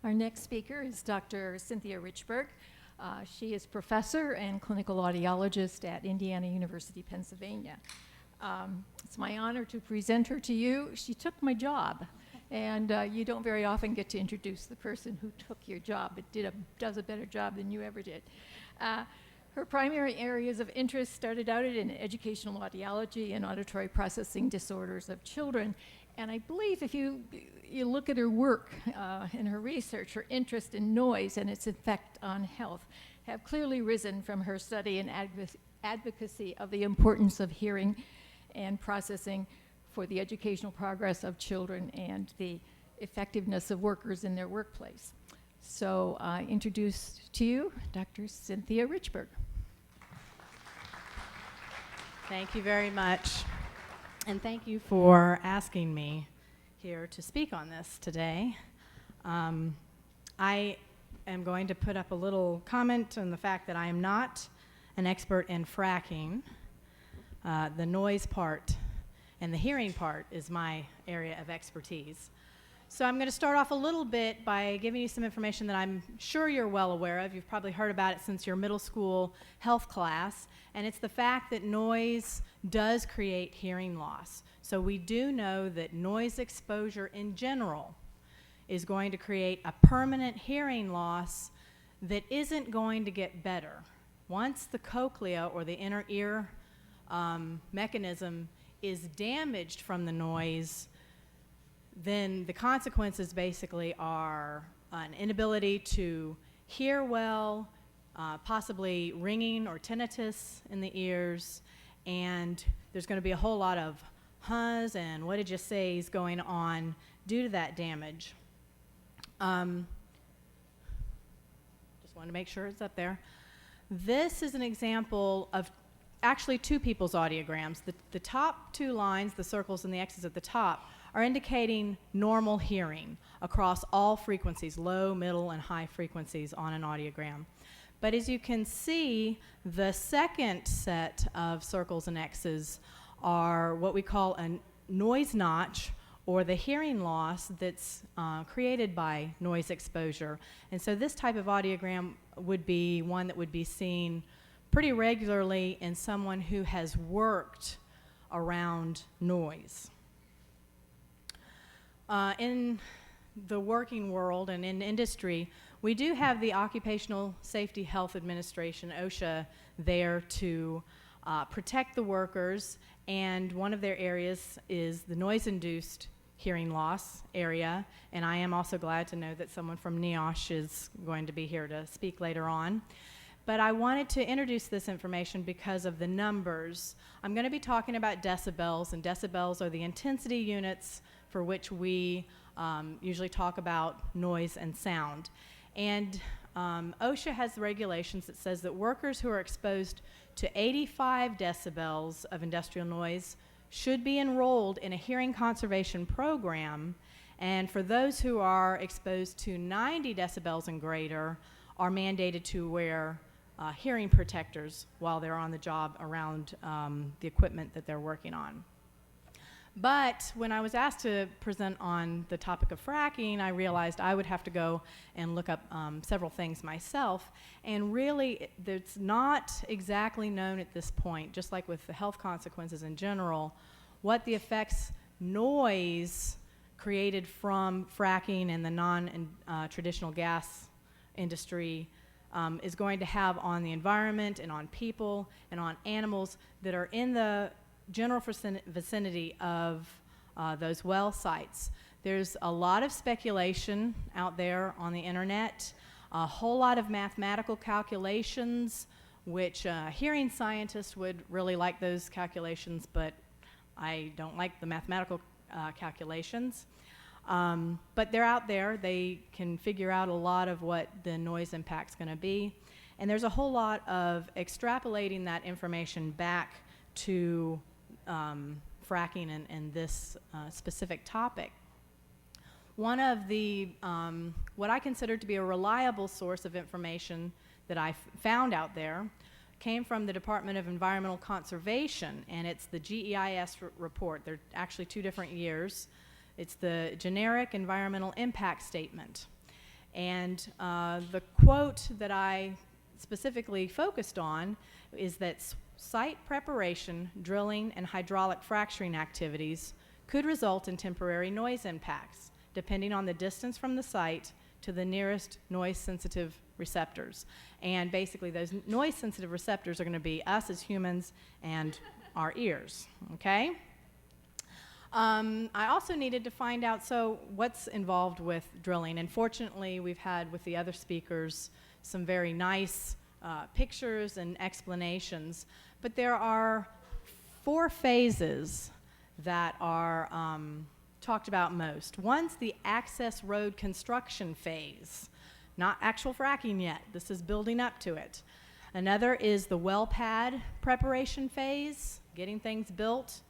Our next speaker is Dr. Cynthia Richburg. She is professor and clinical audiologist at Indiana University, Pennsylvania. It's my honor to present her to you. She took my job, and you don't very often get to introduce the person who took your job, but does a better job than you ever did. Her primary areas of interest started out in educational audiology and auditory processing disorders of children. And I believe if you look at her work and her research, her interest in noise and its effect on health have clearly risen from her study and advocacy of the importance of hearing and processing for the educational progress of children and the effectiveness of workers in their workplace. So I introduce to you Dr. Cynthia Richburg. Thank you very much. And thank you for asking me here to speak on this today. I am going to put up a little comment on the fact that I am not an expert in fracking. The noise part and the hearing part is my area of expertise. So I'm going to start off a little bit by giving you some information that I'm sure you're well aware of. You've probably heard about it since your middle school health class, and it's the fact that noise does create hearing loss. So we do know that noise exposure in general is going to create a permanent hearing loss that isn't going to get better. Once the cochlea or the inner ear mechanism is damaged from the noise, then the consequences basically are an inability to hear well, possibly ringing or tinnitus in the ears, and there's going to be a whole lot of huhs and what did you say's going on due to that damage. Just want to make sure it's up there. This is an example of actually two people's audiograms. The top two lines, the circles and the X's at the top, are indicating normal hearing across all frequencies, low, middle, and high frequencies on an audiogram. But as you can see, the second set of circles and X's are what we call a noise notch, or the hearing loss that's created by noise exposure. And so this type of audiogram would be one that would be seen pretty regularly in someone who has worked around noise. In the working world and in industry, we do have the Occupational Safety Health Administration, OSHA, there to protect the workers, and one of their areas is the noise-induced hearing loss area, and I am also glad to know that someone from NEOSH is going to be here to speak later on. But I wanted to introduce this information because of the numbers. I'm going to be talking about decibels, and decibels are the intensity units for which we usually talk about noise and sound. And OSHA has regulations that says that workers who are exposed to 85 decibels of industrial noise should be enrolled in a hearing conservation program, and for those who are exposed to 90 decibels and greater are mandated to wear hearing protectors while they're on the job around the equipment that they're working on. But when I was asked to present on the topic of fracking, I realized I would have to go and look up several things myself, and really it's not exactly known at this point, just like with the health consequences in general, what the effects noise created from fracking and the non-traditional gas industry is going to have on the environment and on people and on animals that are in the general vicinity of those well sites. There's a lot of speculation out there on the internet, a whole lot of mathematical calculations, which hearing scientists would really like those calculations, but I don't like the mathematical calculations. But they're out there. They can figure out a lot of what the noise impact's going to be. And there's a whole lot of extrapolating that information back to fracking and this specific topic. One of the, what I consider to be a reliable source of information that I found out there came from the Department of Environmental Conservation, and it's the GEIS report. They're actually two different years. It's the Generic Environmental Impact Statement. And the quote that I specifically focused on is that site preparation, drilling, and hydraulic fracturing activities could result in temporary noise impacts, depending on the distance from the site to the nearest noise-sensitive receptors. And basically, those noise-sensitive receptors are going to be us as humans and our ears, okay? I also needed to find out, so what's involved with drilling? And fortunately, we've had with the other speakers some very nice pictures and explanations. But there are 4 phases that are talked about most. One's the access road construction phase. Not actual fracking yet. This is building up to it. Another is the well pad preparation phase, getting things built.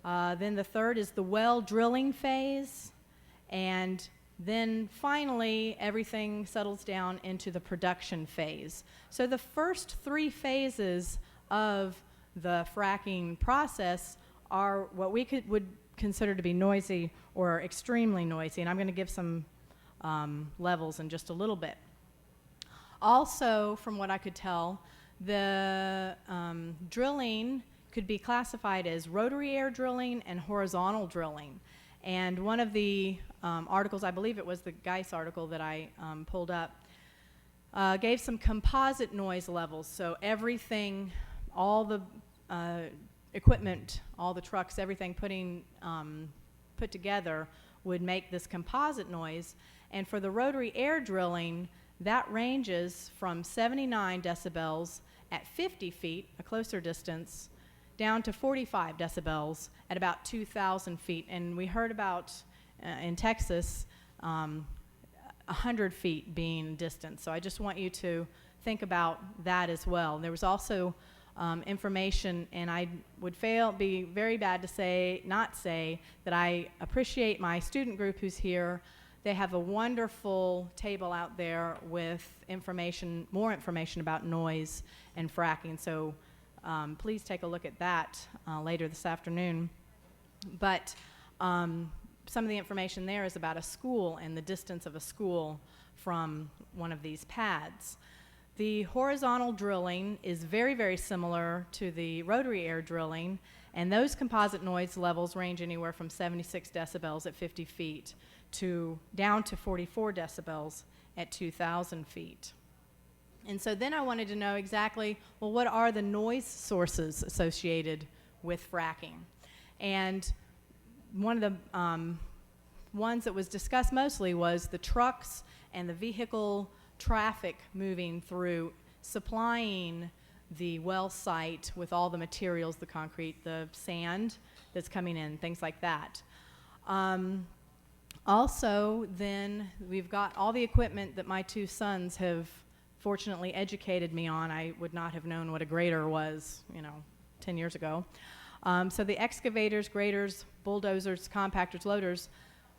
Then the third is the well drilling phase. And then finally, everything settles down into the production phase. So the first 3 phases of the fracking process are what we would consider to be noisy or extremely noisy. And I'm going to give some levels in just a little bit. Also, from what I could tell, the drilling could be classified as rotary air drilling and horizontal drilling. And one of the articles, I believe it was the Geis article that I pulled up, gave some composite noise levels. So everything, all the equipment, all the trucks, everything put together would make this composite noise. And for the rotary air drilling, that ranges from 79 decibels at 50 feet, a closer distance, down to 45 decibels at about 2,000 feet. And we heard about, in Texas, 100 feet being distance. So I just want you to think about that as well. There was also information, and I would be very bad to not say that I appreciate my student group who's here. They have a wonderful table out there with information, more information about noise and fracking. So please take a look at that later this afternoon. But some of the information there is about a school and the distance of a school from one of these pads. The horizontal drilling is very, very similar to the rotary air drilling, and those composite noise levels range anywhere from 76 decibels at 50 feet to down to 44 decibels at 2,000 feet. And so then I wanted to know exactly, well, what are the noise sources associated with fracking? And one of the ones that was discussed mostly was the trucks and the vehicle traffic moving through, supplying the well site with all the materials, the concrete, the sand that's coming in, things like that. Also, then, we've got all the equipment that my 2 sons have fortunately educated me on. I would not have known what a grader was, 10 years ago. So the excavators, graders, bulldozers, compactors, loaders,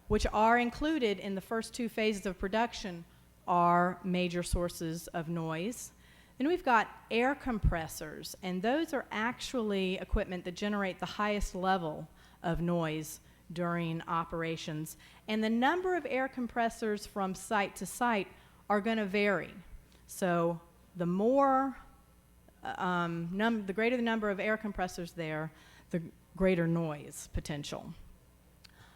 which are included in the first 2 phases of production, are major sources of noise. Then we've got air compressors, and those are actually equipment that generate the highest level of noise during operations. And the number of air compressors from site to site are going to vary. So the more, the greater the number of air compressors there, the greater noise potential.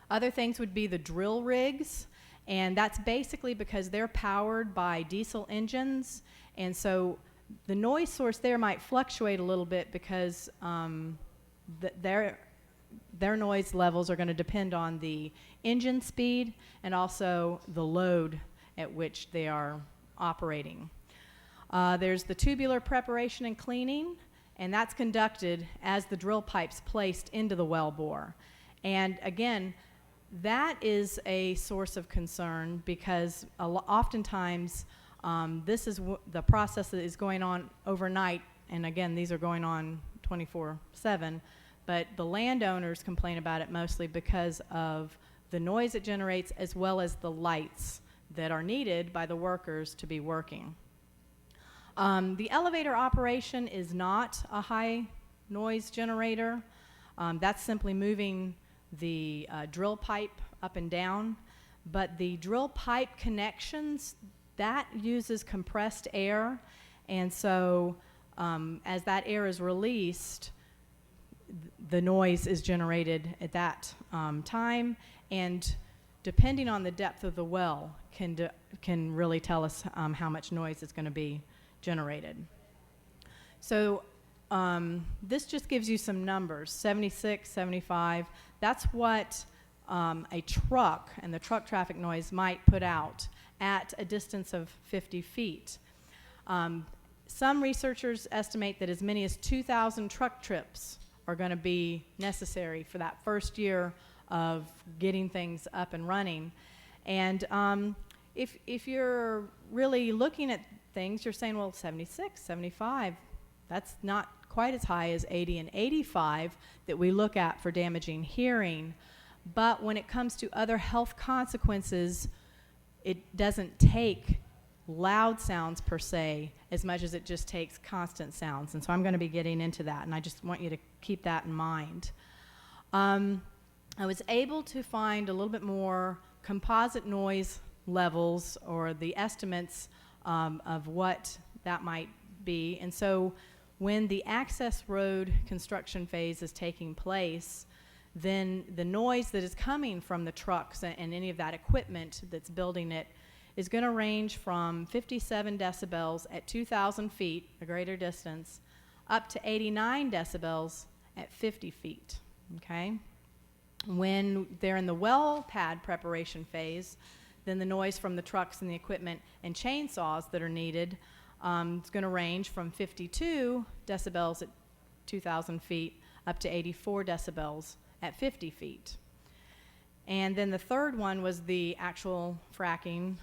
Other things would be the drill rigs, and that's basically because they're powered by diesel engines, and so the noise source there might fluctuate a little bit because their noise levels are going to depend on the engine speed and also the load at which they are operating. There's the tubular preparation and cleaning, and that's conducted as the drill pipe's placed into the well bore. And again, that is a source of concern because oftentimes this is the process that is going on overnight, and again, these are going on 24/7, but the landowners complain about it mostly because of the noise it generates as well as the lights that are needed by the workers to be working. The elevator operation is not a high noise generator. That's simply moving the drill pipe up and down. But the drill pipe connections, that uses compressed air, and so as that air is released, the noise is generated at that time, and depending on the depth of the well can really tell us how much noise is going to be generated. So this just gives you some numbers, 76, 75. That's what a truck and the truck traffic noise might put out at a distance of 50 feet. Some researchers estimate that as many as 2,000 truck trips are going to be necessary for that first year of getting things up and running. And if you're really looking at things, you're saying, well, 76, 75, that's not quite as high as 80 and 85 that we look at for damaging hearing. But when it comes to other health consequences, it doesn't take loud sounds per se as much as it just takes constant sounds. And so I'm going to be getting into that, and I just want you to keep that in mind. I was able to find a little bit more composite noise levels, or the estimates of what that might be. And so when the access road construction phase is taking place, then the noise that is coming from the trucks and any of that equipment that's building it is going to range from 57 decibels at 2,000 feet, a greater distance, up to 89 decibels at 50 feet, okay? When they're in the well pad preparation phase, then the noise from the trucks and the equipment and chainsaws that are needed is going to range from 52 decibels at 2,000 feet up to 84 decibels at 50 feet. And then the third one was the actual fracking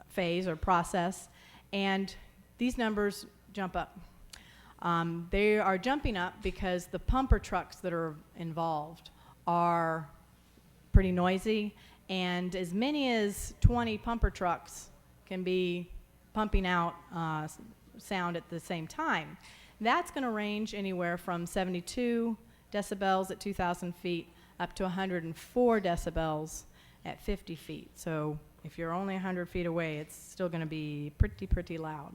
phase or process, and these numbers jump up. They are jumping up because the pumper trucks that are involved are pretty noisy, and as many as 20 pumper trucks can be pumping out sound at the same time. That's going to range anywhere from 72 decibels at 2,000 feet up to 104 decibels at 50 feet. So if you're only 100 feet away, it's still going to be pretty loud.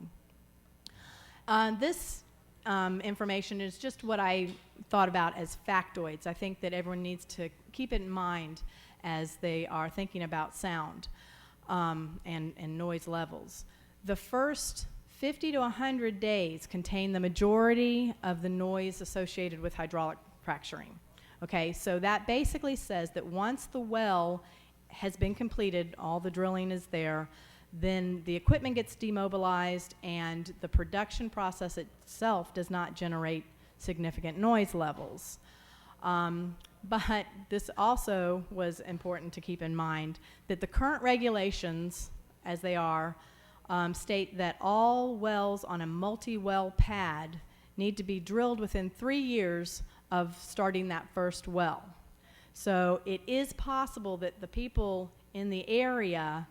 This information is just what I thought about as factoids. I think that everyone needs to keep it in mind as they are thinking about sound and noise levels. The first 50 to 100 days contain the majority of the noise associated with hydraulic fracturing. Okay, so that basically says that once the well has been completed, all the drilling is there, then the equipment gets demobilized and the production process itself does not generate significant noise levels. But this also was important to keep in mind that the current regulations, as they are, state that all wells on a multi-well pad need to be drilled within 3 years of starting that first well. So it is possible that the people in the area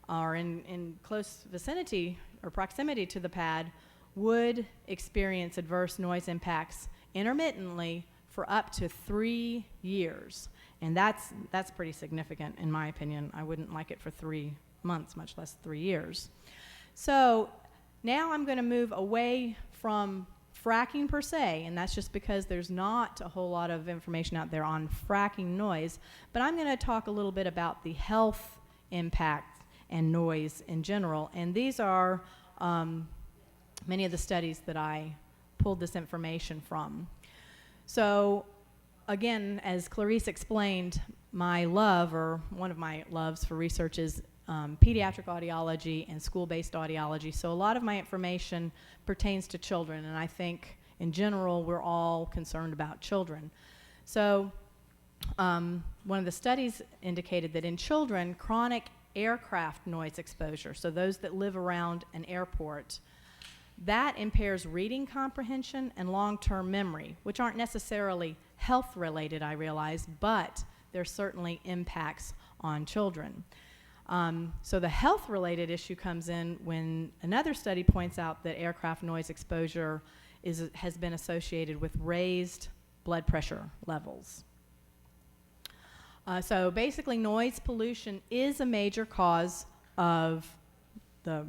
or in close vicinity or proximity to the pad would experience adverse noise impacts intermittently for up to 3 years. And that's pretty significant in my opinion. I wouldn't like it for 3 months, much less 3 years. So now I'm going to move away from fracking per se, and that's just because there's not a whole lot of information out there on fracking noise, but I'm going to talk a little bit about the health impact and noise in general, and these are many of the studies that I pulled this information from. So again, as Clarice explained, my love, or one of my loves for research, is pediatric audiology and school-based audiology. So a lot of my information pertains to children, and I think in general we're all concerned about children. So one of the studies indicated that in children, chronic aircraft noise exposure, so those that live around an airport, that impairs reading comprehension and long-term memory, which aren't necessarily health-related, I realize, but there's certainly impacts on children. So the health-related issue comes in when another study points out that aircraft noise exposure has been associated with raised blood pressure levels. So basically, noise pollution is a major cause of the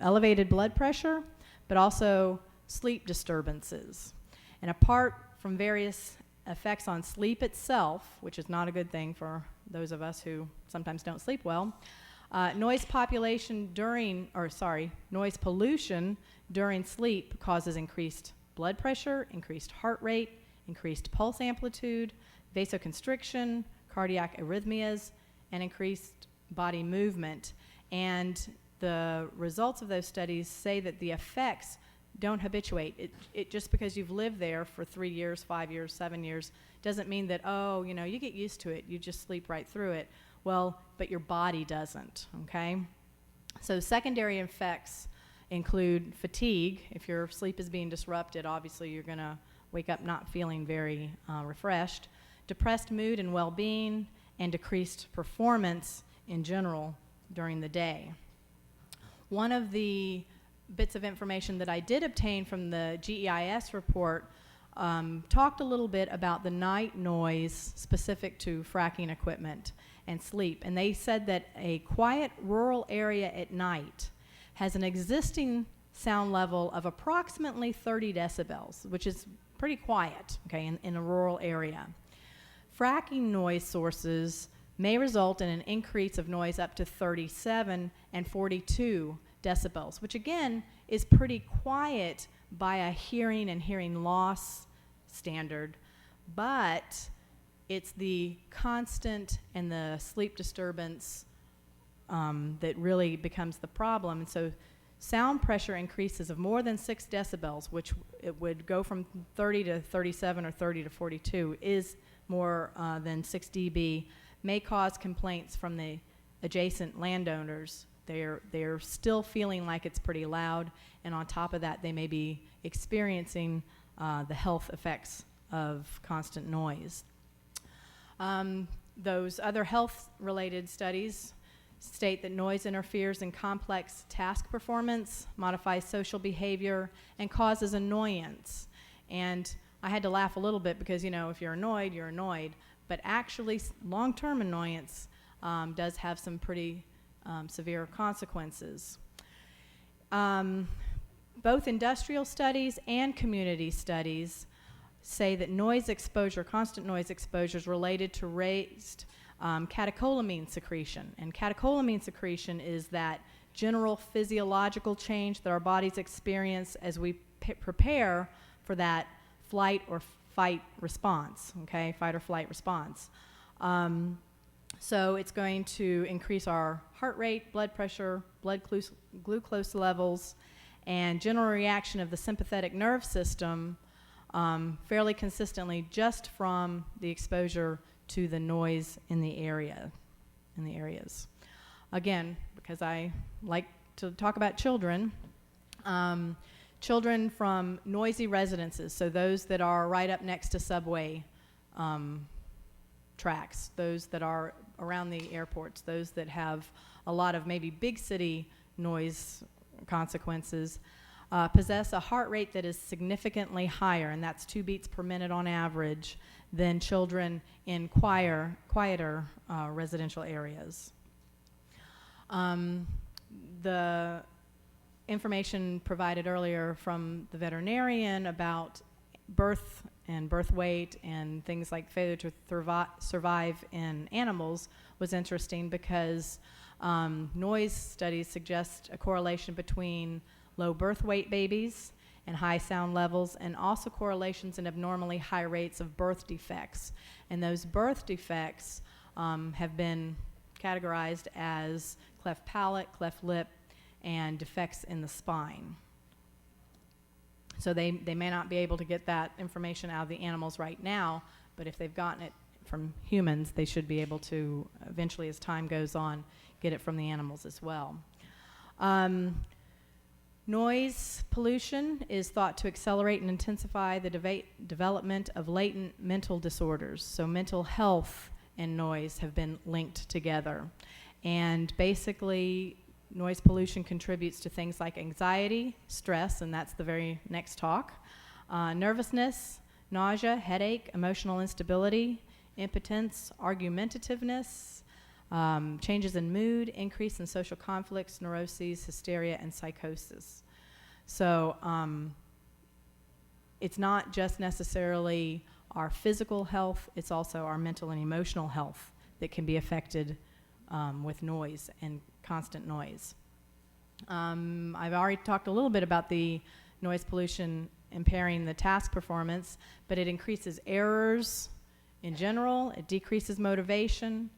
elevated blood pressure, but also sleep disturbances. And apart from various effects on sleep itself, which is not a good thing for those of us who sometimes don't sleep well, noise pollution during sleep causes increased blood pressure, increased heart rate, increased pulse amplitude, vasoconstriction, cardiac arrhythmias, and increased body movement. And the results of those studies say that the effects don't habituate. It just because you've lived there for 3 years, 5 years, 7 years, doesn't mean that, oh, you know, you get used to it, you just sleep right through it. Well, but your body doesn't, okay? So secondary effects include fatigue. If your sleep is being disrupted, obviously you're gonna wake up not feeling very refreshed, depressed mood and well-being, and decreased performance in general during the day. One of the bits of information that I did obtain from the GEIS report talked a little bit about the night noise specific to fracking equipment and sleep. And they said that a quiet rural area at night has an existing sound level of approximately 30 decibels, which is pretty quiet, okay, in a rural area. Fracking noise sources may result in an increase of noise up to 37 and 42 decibels, which again is pretty quiet by a hearing and hearing loss standard, but it's the constant and the sleep disturbance that really becomes the problem. And so sound pressure increases of more than 6 decibels, which it would go from 30 to 37 or 30 to 42, is more than 6 dB, may cause complaints from the adjacent landowners. They're still feeling like it's pretty loud, and on top of that, they may be experiencing the health effects of constant noise. Those other health-related studies state that noise interferes in complex task performance, modifies social behavior, and causes annoyance. And I had to laugh a little bit because, you know, if you're annoyed, you're annoyed. But actually, long-term annoyance does have some pretty severe consequences. Both industrial studies and community studies say that noise exposure, constant noise exposure, is related to raised catecholamine secretion. And catecholamine secretion is that general physiological change that our bodies experience as we prepare for that flight or fight response, okay, fight or flight response. So it's going to increase our heart rate, blood pressure, blood glucose levels, and general reaction of the sympathetic nerve system fairly consistently just from the exposure to the noise in the areas. Again, because I like to talk about children, children from noisy residences, so those that are right up next to subway tracks, those that are around the airports, those that have a lot of maybe big city noise consequences, possess a heart rate that is significantly higher, and that's 2 beats per minute on average, than children in quieter residential areas. The information provided earlier from the veterinarian about birth and birth weight and things like failure to survive in animals was interesting because noise studies suggest a correlation between low birth weight babies and high sound levels, and also correlations in abnormally high rates of birth defects. And those birth defects have been categorized as cleft palate, cleft lip, and defects in the spine. So they may not be able to get that information out of the animals right now, but if they've gotten it from humans, they should be able to eventually, as time goes on, get it from the animals as well. Noise pollution is thought to accelerate and intensify the development of latent mental disorders. So mental health and noise have been linked together. And basically, noise pollution contributes to things like anxiety, stress, and that's the very next talk, nervousness, nausea, headache, emotional instability, impotence, argumentativeness, changes in mood, increase in social conflicts, neuroses, hysteria, and psychosis. So it's not just necessarily our physical health, it's also our mental and emotional health that can be affected with noise and constant noise. I've already talked a little bit about the noise pollution impairing the task performance, but it increases errors in general, it decreases motivation,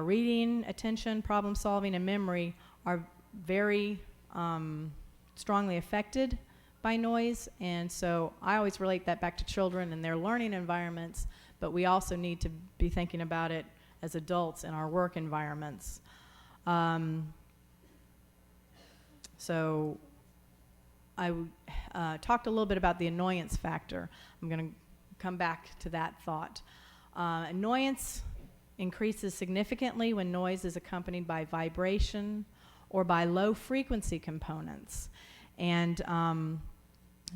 reading, attention, problem solving, and memory are very strongly affected by noise, and so I always relate that back to children and their learning environments, but we also need to be thinking about it as adults in our work environments. So I talked a little bit about the annoyance factor. I'm going to come back to that thought. Annoyance increases significantly when noise is accompanied by vibration or by low frequency components. And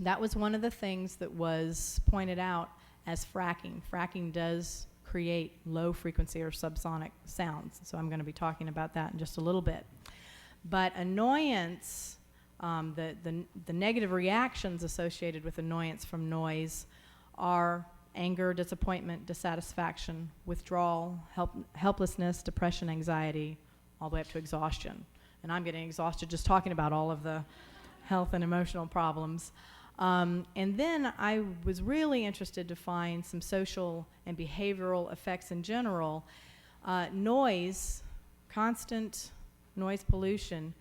that was one of the things that was pointed out as fracking. Fracking does create low frequency or subsonic sounds. So I'm going to be talking about that in just a little bit. But annoyance, the negative reactions associated with annoyance from noise are anger, disappointment, dissatisfaction, withdrawal, helplessness, depression, anxiety, all the way up to exhaustion. And I'm getting exhausted just talking about all of the health and emotional problems. And then I was really interested to find some social and behavioral effects in general. Noise, constant noise pollution,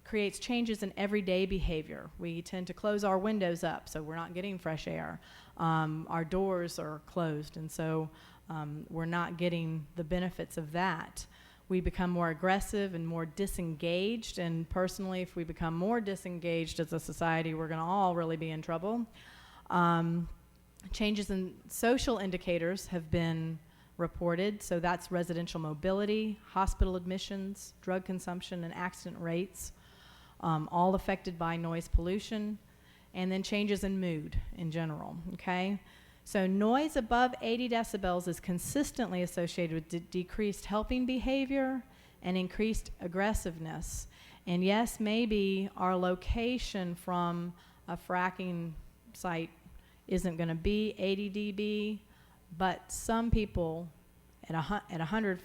creates changes in everyday behavior. We tend to close our windows up, so we're not getting fresh air. Our doors are closed, and so we're not getting the benefits of that. We become more aggressive and more disengaged, and personally, if we become more disengaged as a society, we're going to all really be in trouble. Changes in social indicators have been reported, so that's residential mobility, hospital admissions, drug consumption, and accident rates, all affected by noise pollution, and then changes in mood in general, okay? So noise above 80 decibels is consistently associated with decreased helping behavior and increased aggressiveness. And yes, maybe our location from a fracking site isn't going to be 80 dB, but some people at 100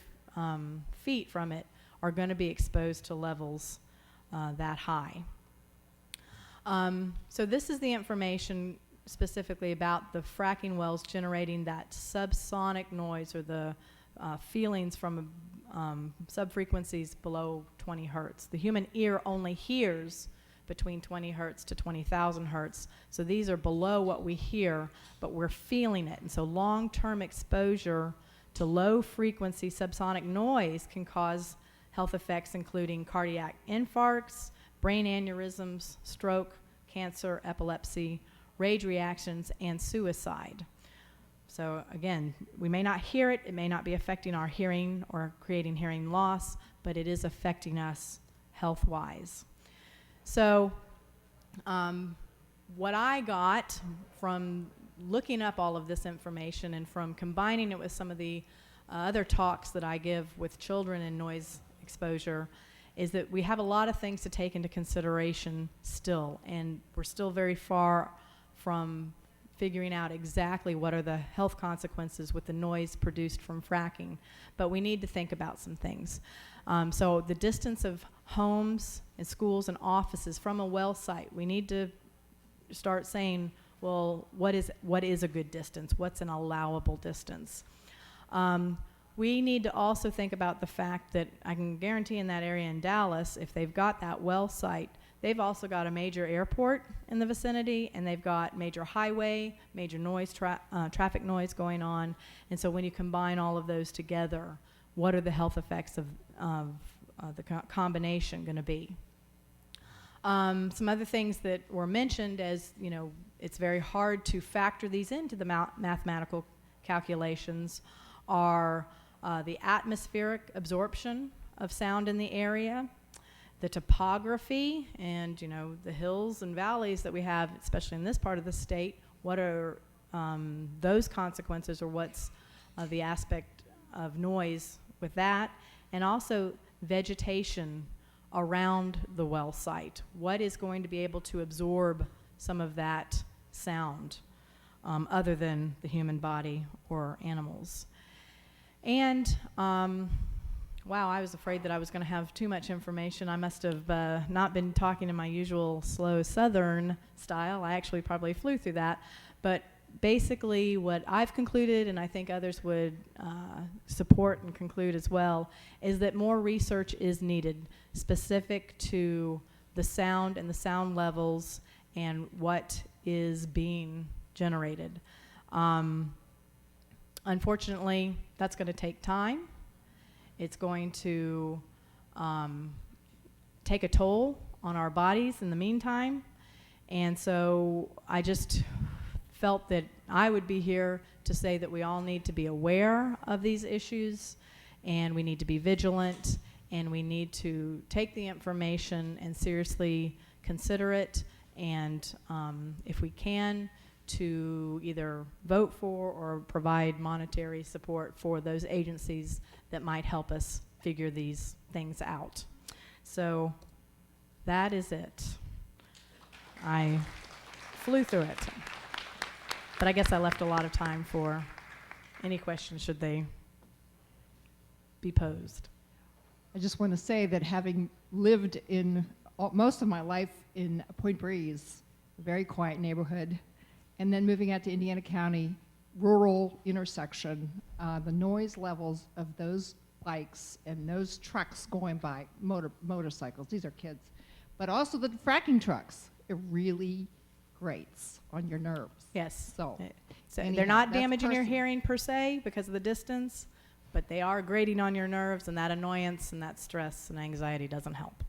feet from it are going to be exposed to levels that high. So this is the information specifically about the fracking wells generating that subsonic noise, or the feelings from subfrequencies below 20 hertz. The human ear only hears between 20 hertz to 20,000 hertz. So these are below what we hear, but we're feeling it. And so long-term exposure to low-frequency subsonic noise can cause health effects including cardiac infarcts, brain aneurysms, stroke, cancer, epilepsy, rage reactions, and suicide. So again, we may not hear it, it may not be affecting our hearing or creating hearing loss, but it is affecting us health-wise. So what I got from looking up all of this information and from combining it with some of the other talks that I give with children in noise exposure is that we have a lot of things to take into consideration still, and we're still very far from figuring out exactly what are the health consequences with the noise produced from fracking. But we need to think about some things. So the distance of homes and schools and offices from a well site, we need to start saying, well, what is a good distance? What's an allowable distance? We need to also think about the fact that I can guarantee in that area in Dallas, if they've got that well site, they've also got a major airport in the vicinity, and they've got major highway, major noise, traffic noise going on. And so when you combine all of those together, what are the health effects of the combination going to be? Some other things that were mentioned as, you know, it's very hard to factor these into the mathematical calculations are the atmospheric absorption of sound in the area, the topography, and, you know, the hills and valleys that we have, especially in this part of the state. What are those consequences, or what's the aspect of noise with that, and also vegetation around the well site. What is going to be able to absorb some of that sound other than the human body or animals? And wow, I was afraid that I was going to have too much information. I must have not been talking in my usual slow Southern style. I actually probably flew through that. But basically what I've concluded, and I think others would support and conclude as well, is that more research is needed specific to the sound and the sound levels and what is being generated. Unfortunately, that's going to take time. It's going to take a toll on our bodies in the meantime. And so I just felt that I would be here to say that we all need to be aware of these issues, and we need to be vigilant, and we need to take the information and seriously consider it, and if we can, to either vote for or provide monetary support for those agencies that might help us figure these things out. So that is it. I flew through it. But I guess I left a lot of time for any questions should they be posed. I just want to say that having lived in most of my life in Point Breeze, a very quiet neighborhood, and then moving out to Indiana County, rural intersection, the noise levels of those bikes and those trucks going by, motorcycles, these are kids, but also the fracking trucks, it really grates on your nerves. Yes. So they're anyhow, not that's damaging your personal. hearing per se because of the distance, but they are grating on your nerves, and that annoyance and that stress and anxiety doesn't help.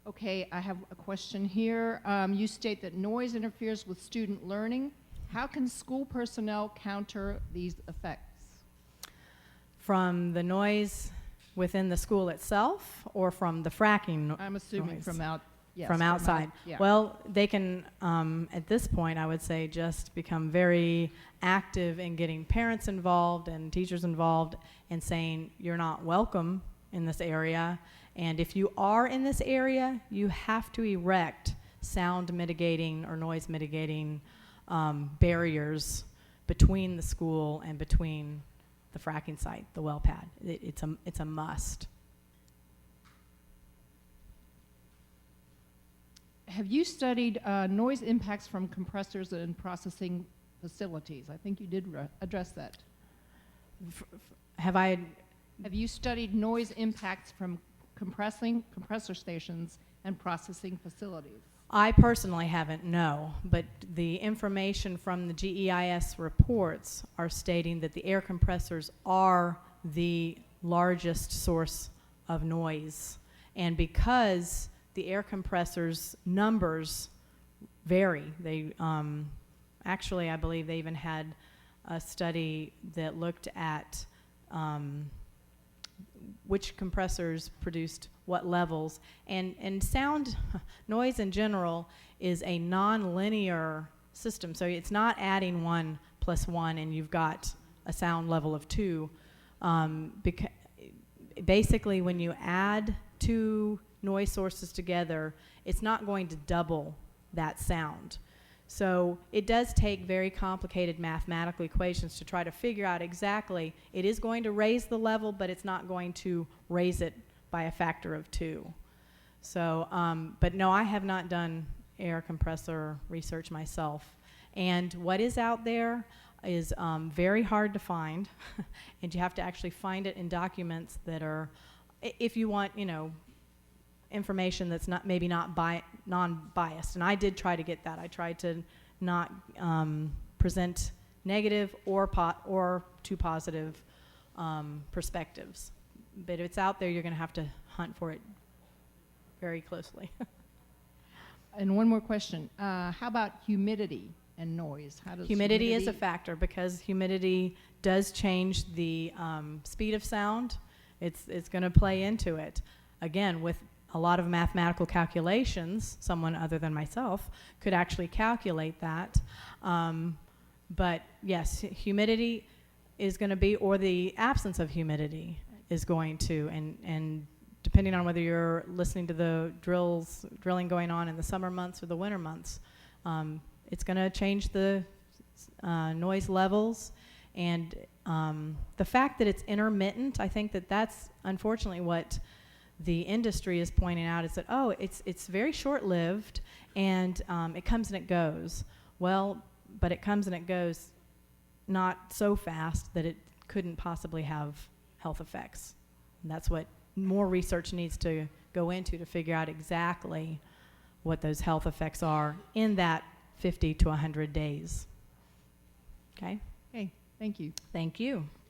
Okay, I have a question here. You state that noise interferes with student learning. How can school personnel counter these effects? From the noise within the school itself, or from the fracking I'm assuming noise? from out, yes, From outside. yeah. Well, they can, at this point, I would say, just become very active in getting parents involved and teachers involved and saying, you're not welcome in this area. And if you are in this area, you have to erect sound mitigating or noise mitigating barriers between the school and between the fracking site, the well pad. It's a must. Have you studied noise impacts from compressors and processing facilities? I think you did address that. Have you studied noise impacts from compressor stations and processing facilities? I personally haven't, no, but the information from the GEIS reports are stating that the air compressors are the largest source of noise. And because the air compressors numbers vary, they actually, I believe they even had a study that looked at which compressors produced what levels, and sound noise in general is a non-linear system, so it's not adding 1 + 1 and you've got a sound level of 2. Basically, when you add 2 noise sources together, it's not going to double that sound. So it does take very complicated mathematical equations to try to figure out exactly, it is going to raise the level, but it's not going to raise it by a factor of 2. So, but no, I have not done air compressor research myself. And what is out there is very hard to find, and you have to actually find it in documents that are, if you want, you know, information that's not maybe not non-biased, and I did try to get that. I tried to not present negative or too positive perspectives. But if it's out there, you're going to have to hunt for it very closely. And one more question: how about humidity and noise? How does humidity is a factor because humidity does change the speed of sound. It's going to play into it. Again, with a lot of mathematical calculations, someone other than myself could actually calculate that. But yes, humidity, is going to be, or the absence of humidity is going to, and depending on whether you're listening to the drilling going on in the summer months or the winter months, it's going to change the noise levels. And the fact that it's intermittent, I think that that's unfortunately what the industry is pointing out, is that, oh, it's very short-lived, and it comes and it goes. Well, but it comes and it goes not so fast that it couldn't possibly have health effects. And that's what more research needs to go into, to figure out exactly what those health effects are in that 50 to 100 days. Okay? Okay, thank you. Thank you.